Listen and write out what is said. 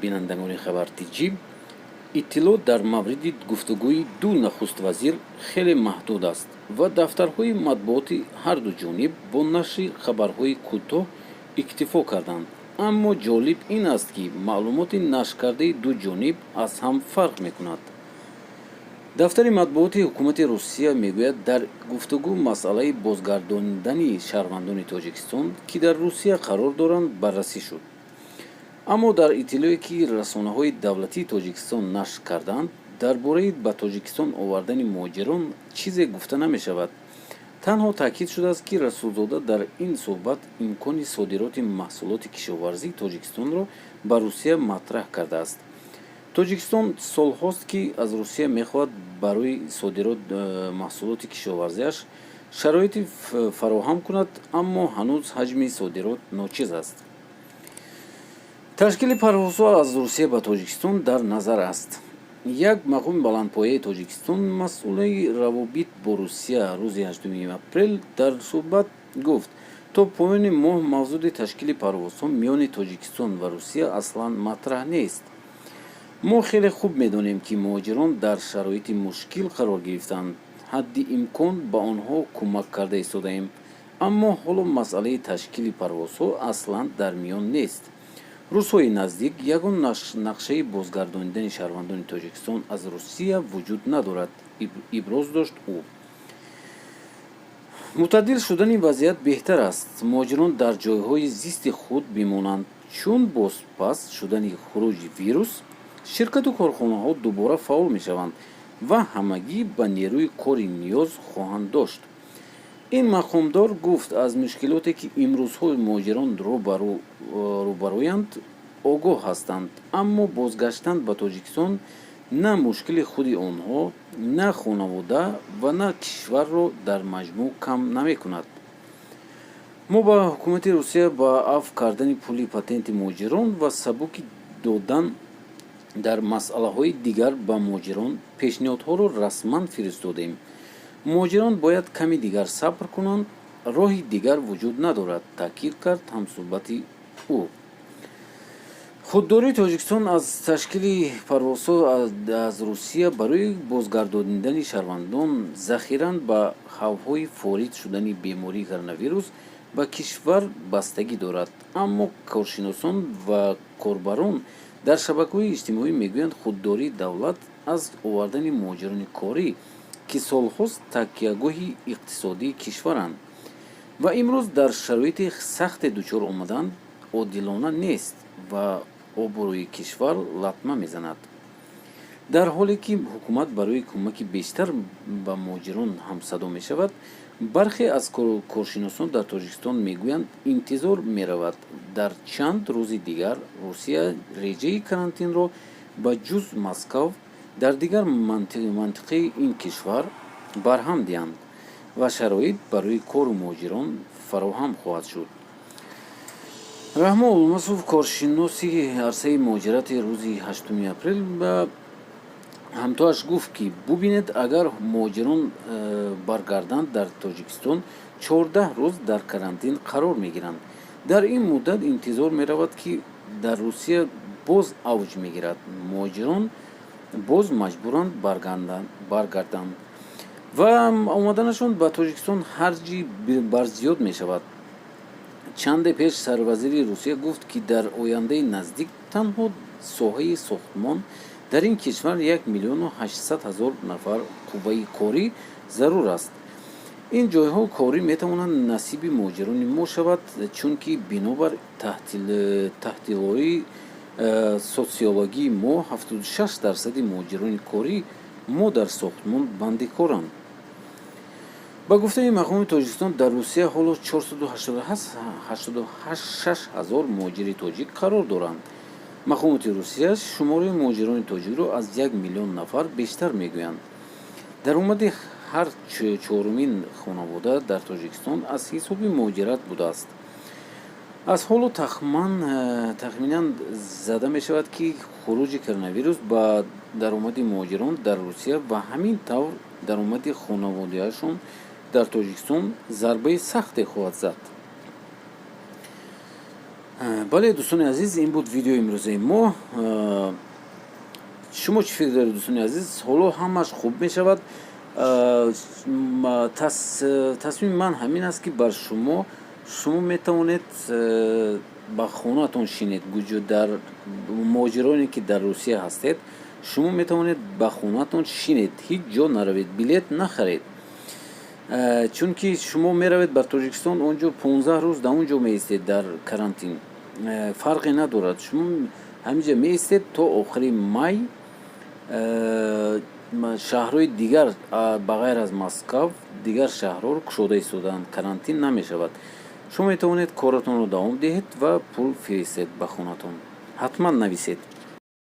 бинандагони хабартиҷӣ, иттилоъ дар мавриди гуфтугӯи ду нахуст хеле маҳдуд аст ва дафтарҳои матбуоти ҳарду ҷониб бо нашри хабарҳои кӯтоҳ иктифо карданд. аммо ҷолиб ин аст, ки маълумоти нашркардаи ду ҷониб аз ҳам фарқ мекунад. дафтари матбуоти ҳукумати Русия мегӯяд, дар гуфтугӯ масъалаи бозгардондани шаҳрвандони Тоҷикистон, ки дар Русия қарор доранд, баррасӣ шуд. аммо дар иттилоъе ки расонаҳои давлатии Тоҷикистон нашр карданд, дар бораи ба Тоҷикистон овардани муҳоҷирон чизе гуфта намешавад. танҳо таъкид шудааст, ки Расулзода дар ин суҳбат имкони содироти маҳсулоти кишоварзии Тоҷикистонро ба Русия матраҳ кардааст. Тоҷикистон солҳост, ки аз Русия мехоҳад барои содирот маҳсулоти кишоварзиаш шароити фароҳам кунад, аммо ҳанӯз ҳаҷми содирот ночиз аст. ташкили парвозҳо аз Русия ба Тоҷикистон дар назар аст. як мақоми баландпояи Тоҷикистон, масъули равобит бо Русия, рӯзи 8 апрел дар суҳбат гуфт: то поёни моҳ мавзуди ташкили парвозҳо миёни Тоҷикистон ва Русия аслан матраҳ нест. мо хеле хуб медонем, ки муҳоҷирон дар шароити мушкил қарор гирифтанд. ҳадди имкон ба онҳо кӯмак карда истодаем, аммо ҳоло масъалаи ташкили парвозҳо аслан дар миён нест. рӯзҳои наздик ягон нақшаи бозгардонидани шаҳрвандони Тоҷикистон аз Русия вуҷуд надорад, иброз дошт ӯ. мутаддил шудани вазъият беҳтар аст. муҳоҷирон дар ҷойҳои зисти худ бимонанд. чун бозпас шудани хуруҷи вирус, ширкату корхонаҳо дубора фаъол мешаванд ва ҳамагӣ ба нерӯи кори ниёз хоҳанд дошт. ин мақомдор гуфт, аз мушкилоте ки имрӯзҳо муҳоҷирон рӯбароянд огоҳ ҳастанд, аммо бозгаштан ба Тоҷикистон на мушкили худи онҳо, на хонавода ва на кишварро дар маҷмӯъ кам намекунад. мо ба ҳукумати Русия ба афв кардани пули патенти муҳоҷирон ва сабуки додан дар масъалаҳои дигар ба муҳоҷирон пешниҳодҳоро расман фиристодем. муҳоҷирон бояд ками дигар сабр кунанд, роҳи дигар вуҷуд надорад, таъкид кард ҳамсуҳбати ӯ. худдории Тоҷикистон аз ташкили парвозҳо аз Русия барои бозгардонидани шаҳрвандон захиран ба хавфҳои ворид шудани бемории коронавирус ба кишвар бастагӣ дорад. аммо коршиносон ва корбарон дар шабакаҳои иҷтимоӣ мегӯянд, худдории давлат аз овардани муҳоҷирони корӣ, ки солҳост такягоҳи иқтисодии кишваранд ва имрӯз дар шароити сахте дучор омаданд, одилона нест ва обрӯи кишвар латма мезанад. дар ҳоле ки ҳукумат барои кӯмаки бештар ба муҳоҷирон ҳамсадо мешавад, бархе аз коршиносон дар Тоҷикистон мегӯянд, интизор меравад дар чанд рӯзи дигар Русия реҷаи карантинро ба ҷуз Москав дар дигар мантиқаи ин кишвар барҳам диҳанд ва шароит барои кору муҳоҷирон фароҳам хоҳад шуд. раҳмон Олмасов, коршиноси арсаи муҳоҷирати рӯзи 8 апрел ба ҳамтоаш гуфт, ки бубинед, агар муҳоҷирон баргарданд дар Тоҷикистон, 14 рӯз дар карантин қарор мегиранд. дар ин муддат интизор меравад, ки дар Русия боз авҷ мегирад, муҳоҷирон боз маҷбуранд баргарданд ва омаданашон ба Тоҷикистон ҳарҷи барзиёд мешавад. чанде пеш сарвазири Русия гуфт, ки дар ояндаи наздик танҳо соҳаи сохтмон дар ин кишвар 1,800,000 нафар қувваи корӣ зарур аст. ин ҷойҳо корӣ метавонанд насиби муҳоҷирони мо шавад, чунки бинобар таҳлилҳои социологии мо 76% муҳоҷирони корӣ мо дар сохтмон бандикоранд. ба гуфтаи мақоми Тоҷикистон, дар Русия ҳоло 486,000 муҳоҷири тоҷик қарор доранд. мақомоти Русия шумораи муҳоҷирони тоҷикро аз 1 миллион нафар бештар мегӯянд. даромади ҳар чорумин хонавода дар Тоҷикистон аз ҳисоби муҳоҷират будааст. аз ҳоло тахминан зада мешавад, ки хуруҷи коронавирус ба даромади муҳоҷирон дар Русия ва ҳамин тавр даромади хонаводаашон дар Тоҷикистон зарбаи сахте хоҳад зад. бале дӯстони азиз, ин буд видеои имрӯзаи мо. шумо чӣ фикр доред дӯстони азиз? Ҳоло ҳамаш хуб мешавад? Тасмими ман ҳамин аст ки бар шумо метавонед ба хонатон шинед, дар муҳоҷироне ки дар Русия ҳастед, шумо метавонед ба хонатон шинед, ҳеҷ ҷо наравед, билет нахаред. Чунки шумо меравед бар Тоҷикистон, он ҷо 15 рӯз дар он ҷо меистед дар карантин. Фарқе надорад, шумо ҳаминҷа меистед то охири май. шаҳрҳои дигар ба ғайр аз Москав, дигар шаҳрҳоро кушода истоданд, карантин намешавад. шумо метавонед коратонро давом диҳед ва пул фиристед ба хонатон. ҳатман нависед.